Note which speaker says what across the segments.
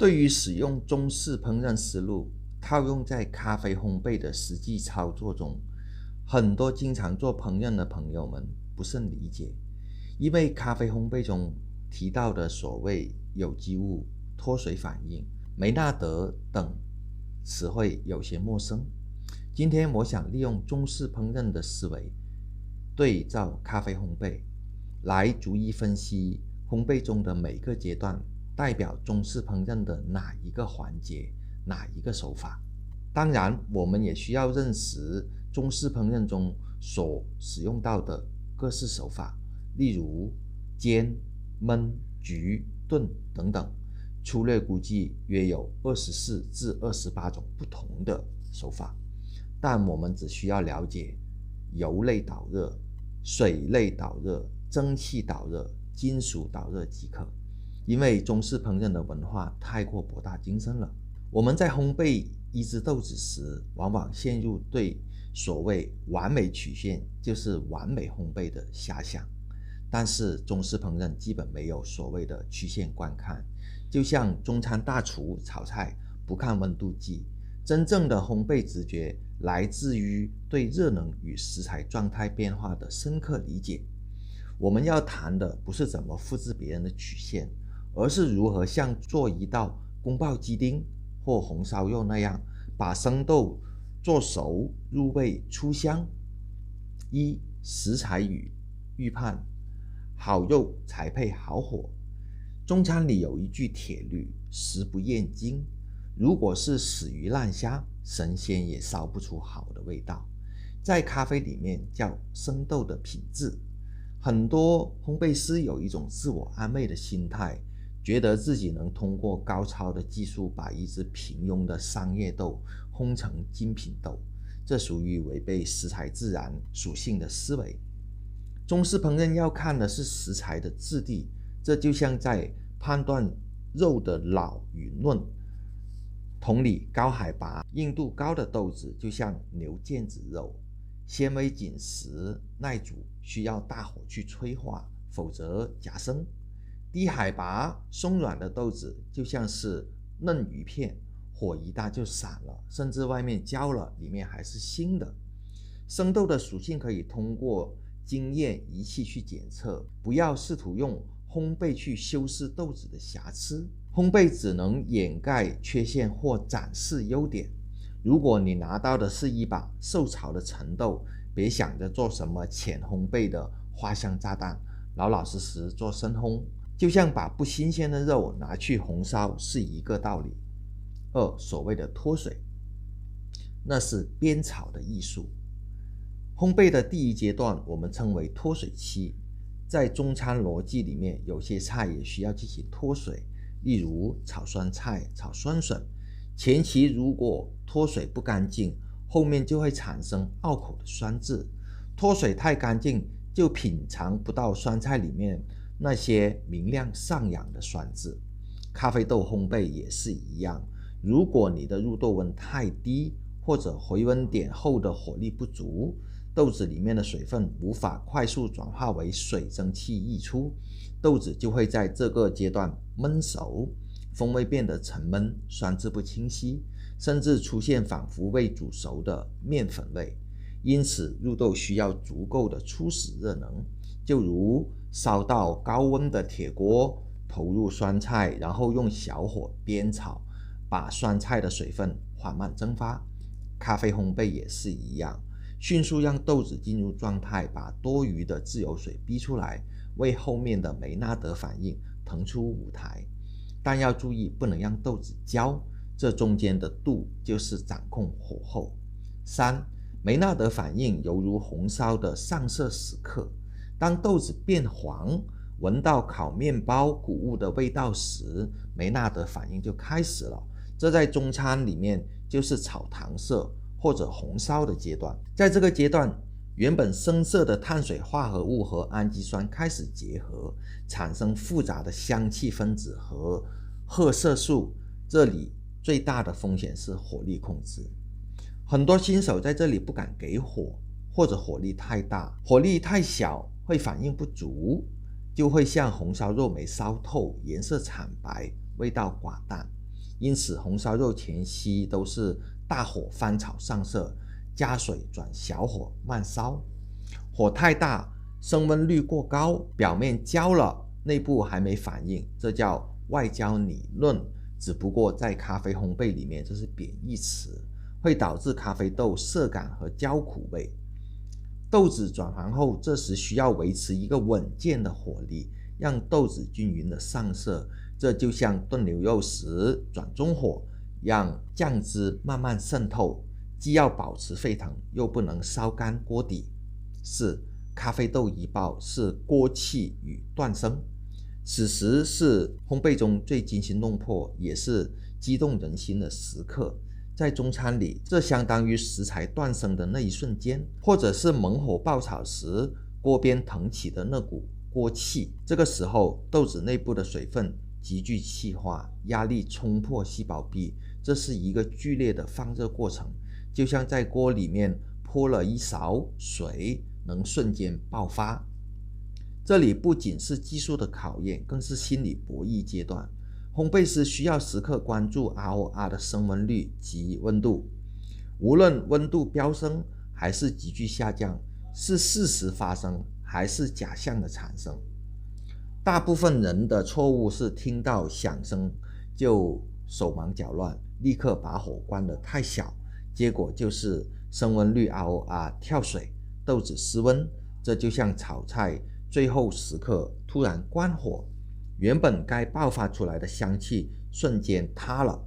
Speaker 1: 对于使用中式烹饪思路套用在咖啡烘焙的实际操作中，很多经常做烹饪的朋友们不甚理解，因为咖啡烘焙中提到的所谓有机物、脱水反应、梅纳德等词汇有些陌生。今天我想利用中式烹饪的思维，对照咖啡烘焙，来逐一分析烘焙中的每个阶段代表中式烹饪的哪一个环节，哪一个手法。当然，我们也需要认识中式烹饪中所使用到的各式手法，例如煎、焖、焗、炖等等，粗略估计约有24至28种不同的手法。但我们只需要了解油类导热、水类导热、蒸汽导热、金属导热即可。因为中式烹饪的文化太过博大精深了，我们在烘焙一只豆子时，往往陷入对所谓完美曲线就是完美烘焙的遐想。但是中式烹饪基本没有所谓的曲线观看，就像中餐大厨炒菜不看温度计，真正的烘焙直觉来自于对热能与食材状态变化的深刻理解。我们要谈的不是怎么复制别人的曲线，而是如何像做一道宫爆鸡丁或红烧肉那样，把生豆做熟入味出香。食材与预判，好肉才配好火。中餐里有一句铁律，食不厌精，如果是死鱼烂虾，神仙也烧不出好的味道。在咖啡里面叫生豆的品质。很多烘焙师有一种自我安慰的心态，觉得自己能通过高超的技术把一只平庸的商业豆烘成精品豆，这属于违背食材自然属性的思维。中式烹饪要看的是食材的质地，这就像在判断肉的老与嫩。同理，高海拔、硬度高的豆子就像牛腱子肉，纤维紧实耐煮，需要大火去催化，否则夹生。低海拔松软的豆子就像是嫩鱼片，火一大就散了，甚至外面焦了，里面还是新的。生豆的属性可以通过经验仪器去检测，不要试图用烘焙去修饰豆子的瑕疵。烘焙只能掩盖缺陷或展示优点。如果你拿到的是一把受潮的陈豆，别想着做什么浅烘焙的花香炸弹，老老实实做深烘，就像把不新鲜的肉拿去红烧是一个道理。所谓的脱水，那是煸炒的艺术。烘焙的第一阶段我们称为脱水期，在中餐逻辑里面，有些菜也需要进行脱水，例如炒酸菜、炒酸笋。前期如果脱水不干净，后面就会产生拗口的酸质。脱水太干净，就品尝不到酸菜里面那些明亮上扬的酸质。咖啡豆烘焙也是一样，如果你的入豆温太低，或者回温点后的火力不足，豆子里面的水分无法快速转化为水蒸气溢出，豆子就会在这个阶段焖熟，风味变得沉闷，酸质不清晰，甚至出现仿佛未煮熟的面粉味。因此入豆需要足够的初始热能，就如烧到高温的铁锅，投入酸菜，然后用小火煸炒，把酸菜的水分缓慢蒸发。咖啡烘焙也是一样，迅速让豆子进入状态，把多余的自由水逼出来，为后面的梅纳德反应腾出舞台。但要注意，不能让豆子焦，这中间的度就是掌控火候。梅纳德反应犹如红烧的上色时刻，当豆子变黄，闻到烤面包谷物的味道时，梅纳德反应就开始了。这在中餐里面就是炒糖色或者红烧的阶段。在这个阶段，原本深色的碳水化合物和氨基酸开始结合，产生复杂的香气分子和褐色素。这里最大的风险是火力控制，很多新手在这里不敢给火，或者火力太大，火力太小会反应不足，就会像红烧肉没烧透，颜色惨白，味道寡淡。因此红烧肉前期都是大火翻炒上色，加水转小火慢烧。火太大，升温率过高，表面焦了，内部还没反应，这叫外焦里嫩，只不过在咖啡烘焙里面这是贬义词，会导致咖啡豆涩感和焦苦味。豆子转黄后，这时需要维持一个稳健的火力，让豆子均匀的上色，这就像炖牛肉时转中火，让酱汁慢慢渗透，既要保持沸腾，又不能烧干锅底。4. 咖啡豆一爆是锅气与断生，此时是烘焙中最惊心动魄，也是激动人心的时刻。在中餐里，这相当于食材断生的那一瞬间，或者是猛火爆炒时锅边腾起的那股锅气。这个时候，豆子内部的水分急剧气化，压力冲破细胞壁，这是一个剧烈的放热过程，就像在锅里面泼了一勺水，能瞬间爆发。这里不仅是技术的考验，更是心理博弈阶段。烘焙师需要时刻关注 ROR 的升温率及温度，无论温度飙升还是急剧下降，是事实发生还是假象的产生。大部分人的错误是听到响声就手忙脚乱，立刻把火关得太小，结果就是升温率 ROR 跳水，豆子失温。这就像炒菜最后时刻突然关火，原本该爆发出来的香气瞬间塌了，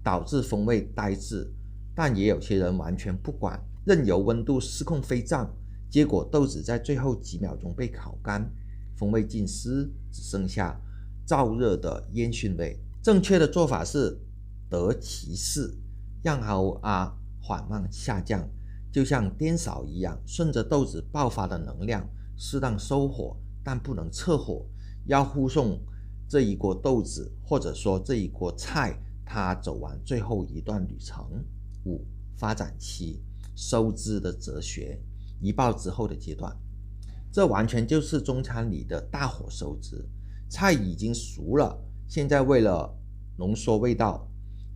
Speaker 1: 导致风味呆滞。但也有些人完全不管，任由温度失控飞涨，结果豆子在最后几秒钟被烤干，风味尽失，只剩下燥热的烟熏味。正确的做法是得其适，让 ROR 缓慢下降，就像颠勺一样，顺着豆子爆发的能量适当收火，但不能撤火，要护送这一锅豆子，或者说这一锅菜，它走完最后一段旅程。5. 发展期，收汁的哲学，一爆之后的阶段，这完全就是中餐里的大火收汁。菜已经熟了，现在为了浓缩味道，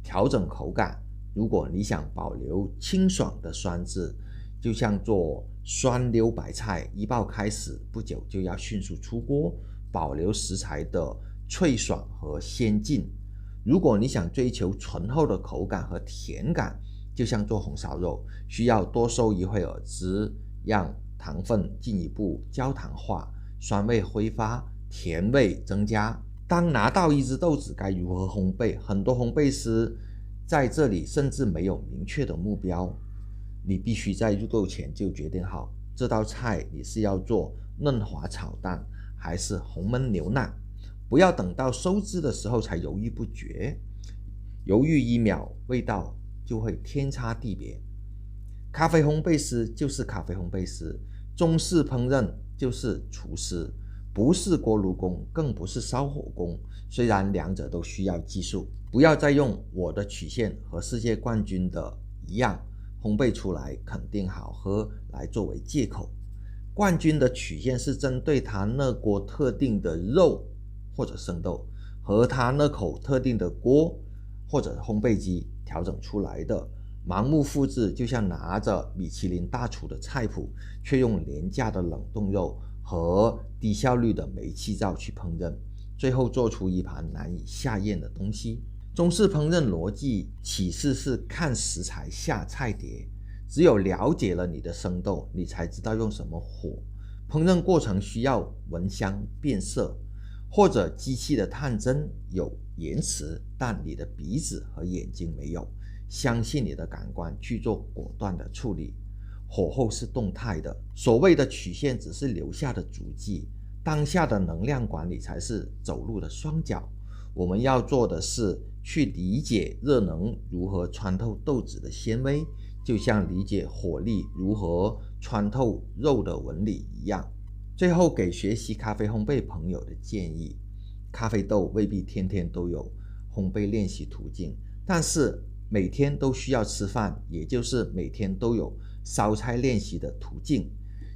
Speaker 1: 调整口感，如果你想保留清爽的酸质，就像做酸溜白菜，一爆开始不久就要迅速出锅，保留食材的脆爽和鲜劲。如果你想追求醇厚的口感和甜感，就像做红烧肉，需要多收一会儿汁，让糖分进一步焦糖化，酸味挥发，甜味增加。当拿到一只豆子该如何烘焙，很多烘焙师在这里甚至没有明确的目标。你必须在入豆前就决定好，这道菜你是要做嫩滑炒蛋还是红焖牛腩，不要等到收汁的时候才犹豫不决，犹豫1秒，味道就会天差地别。咖啡烘焙师就是咖啡烘焙师，中式烹饪就是厨师，不是锅炉工，更不是烧火工，虽然两者都需要技术。不要再用我的曲线和世界冠军的一样，烘焙出来肯定好喝来作为借口。冠军的曲线是针对他那锅特定的肉或者生豆，和他那口特定的锅或者烘焙机调整出来的。盲目复制就像拿着米其林大厨的菜谱，却用廉价的冷冻肉和低效率的煤气灶去烹饪，最后做出一盘难以下咽的东西。中式烹饪逻辑启示是看食材下菜碟，只有了解了你的生豆，你才知道用什么火。烹饪过程需要闻香变色，或者机器的探针有延迟，但你的鼻子和眼睛没有，相信你的感官去做果断的处理。火候是动态的，所谓的曲线只是留下的足迹，当下的能量管理才是走路的双脚。我们要做的是去理解热能如何穿透豆子的纤维，就像理解火力如何穿透肉的纹理一样。最后给学习咖啡烘焙朋友的建议，咖啡豆未必天天都有烘焙练习途径，但是每天都需要吃饭，也就是每天都有烧菜练习的途径。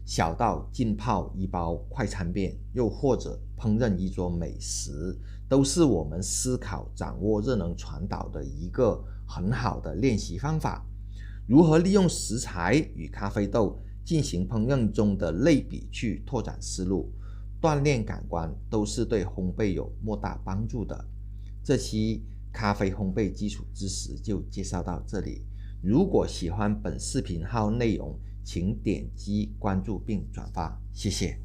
Speaker 1: 小到浸泡一包快餐面，又或者烹饪一桌美食，都是我们思考、掌握热能传导的一个很好的练习方法。如何利用食材与咖啡豆进行烹饪中的类比去拓展思路、锻炼感官，都是对烘焙有莫大帮助的。这期咖啡烘焙基础知识就介绍到这里。如果喜欢本视频号内容，请点击关注并转发，谢谢。